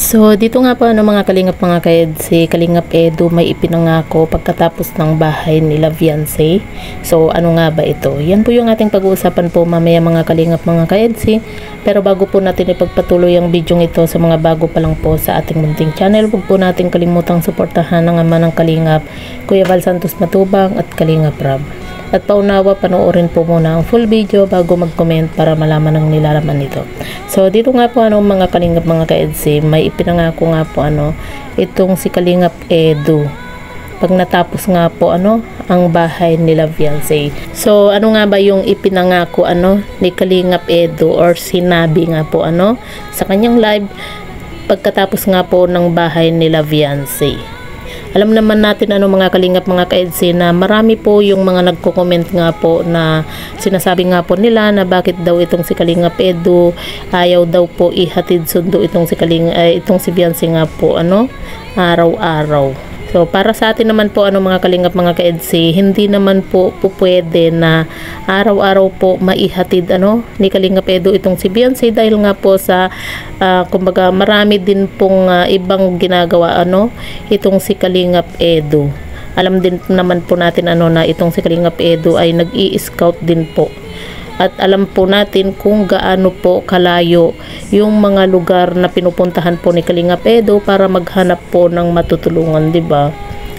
So, dito nga po mga kalingap mga kaed, si Kalingap Edu may ipinangako pagkatapos ng bahay nila Viancy. So, ano nga ba ito? Yan po yung ating pag-uusapan po mamaya mga kalingap mga kaedsi. Pero bago po natin ipagpatuloy ang video ito sa mga bago pa lang po sa ating munting channel, huwag po natin kalimutang suportahan ng ama ng Kalingap, Kuya Val Santos Matubang at Kalingap Rab. At paunawa, panoorin po muna ang full video bago mag-comment para malaman ang nilalaman nito. So, dito nga po mga kalingap mga kaedsi, may ipinangako nga po itong si Kalingap Edu. Pag natapos nga po ang bahay nila Viancy. So, ano nga ba yung ipinangako ni Kalingap Edu or sinabi nga po sa kanyang live pagkatapos nga po ng bahay nila Viancy. Alam naman natin mga kalingap mga kaedsi na marami po yung mga nagko-comment nga po na sinasabi nga po nila na bakit daw itong si Kalingap Edu ayaw daw po ihatid sundo itong si Viancy nga po araw-araw. So, para sa atin naman po mga kalingap mga kaedsi, hindi naman po pwede na araw-araw po maihatid ni Kalingap Edu itong si Viancy dahil nga po sa kumbaga marami din pong ibang ginagawa itong si Kalingap Edu. Alam din naman po natin na itong si Kalingap Edu ay nag-i-scout din po. At alam po natin kung gaano po kalayo yung mga lugar na pinupuntahan po ni Kalingap Edu para maghanap po ng matutulungan, di ba?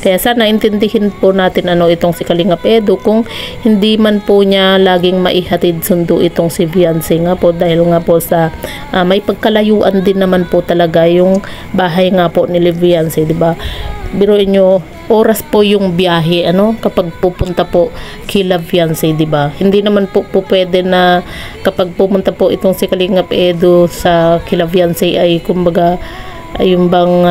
Kaya sana intindihin po natin itong si Kalingap Edu kung hindi man po niya laging maihatid sundo itong si Viancy nga po dahil nga po sa may pagkalayuan din naman po talaga yung bahay nga po ni Viancy, di ba? Biruin nyo, oras po yung biyahe kapag pupunta po kila Viancy, di ba? Hindi naman po pwede na kapag pumunta po itong si Kalingap Edu sa kila Viancy ay kumbaga yung bang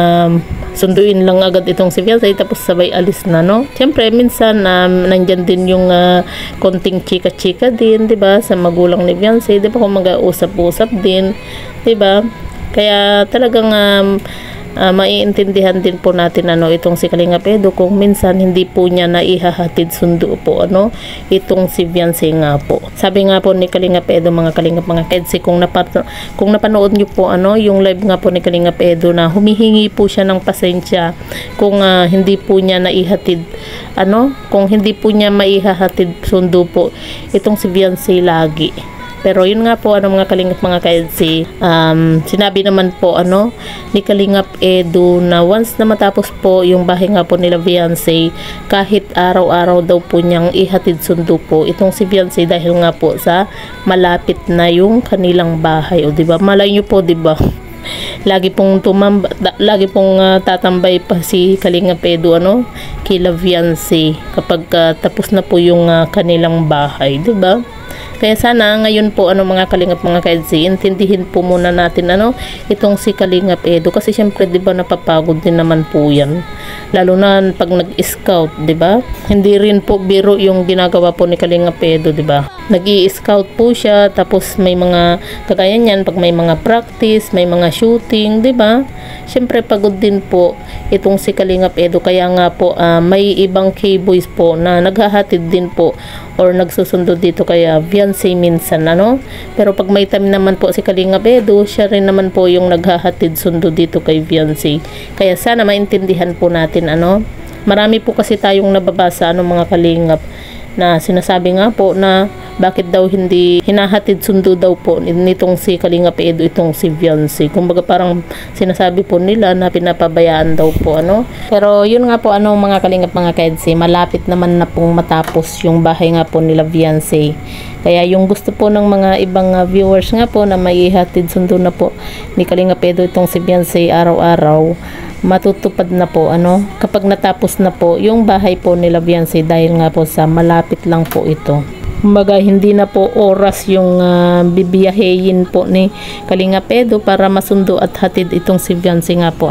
sunduin lang agad itong si Viancy tapos sabay alis na, Siyempre minsan nandyan din yung konting chika-chika din, di ba, sa magulang ni Viancy, di ba, kung mag-usap-usap din, di ba? Kaya talagang maiintindihan din po natin itong si Kalingap Edu kung minsan hindi po niya naihahatid sundo po itong si Viancy nga po. Sabi nga po ni Kalingap Edu mga kalingap mga kaedsi, kung napanood niyo po yung live nga po ni Kalingap Edu na humihingi po siya ng pasensya kung hindi po niya naihatid kung hindi po niya maihahatid sundo po itong si Viancy lagi. Pero yun nga po mga kalingap mga kaedsi, sinabi naman po ni Kalingap Edu na once na matapos po yung bahay nga po nila Viancy, kahit araw-araw daw po niyang ihatid sundo po itong si Viancy dahil nga po sa malapit na yung kanilang bahay. O di ba? Malay niyo po, di ba? Lagi pong tatambay pa si Kalingap Edu kila Viancy kapag tapos na po yung kanilang bahay, di ba? Kaya sana ngayon po mga kalingap mga kaedsi, intindihin po muna natin itong si Kalingap Edu kasi syempre 'di ba napapagod din naman po 'yan. Lalo na pag nag-scout, 'di ba? Hindi rin po biro yung ginagawa po ni Kalingap Edu, 'di ba? Nag-i-scout po siya tapos may mga kagaya niyan pag may mga practice, may mga shooting, 'di ba? Syempre pagod din po itong si Kalingap Edu kaya nga po may ibang K-boys po na naghahatid din po or nagsusundo dito kaya Viancy minsan pero pag may time naman po si Kalingap Edu, siya rin naman po yung naghahatid sundo dito kay Viancy. Kaya sana maintindihan po natin marami po kasi tayong nababasa mga kalingap na sinasabi nga po na bakit daw hindi hinahatid sundo daw po nitong si Kalingap Edu itong si Viancy. Kumbaga parang sinasabi po nila na pinapabayaan daw po Pero yun nga po mga kalingap mga kaedsi, malapit naman na pong matapos yung bahay nga po nila Viancy. Kaya yung gusto po ng mga ibang viewers nga po na maihatid sundo na po ni Kalingap Edu itong si Viancy araw-araw, matutupad na po kapag natapos na po yung bahay po nila Viancy dahil nga po sa malapit lang po ito. Kumbaga hindi na po oras yung bibiyahein po ni Kalingap Edu para masundo at hatid itong si Viancy nga po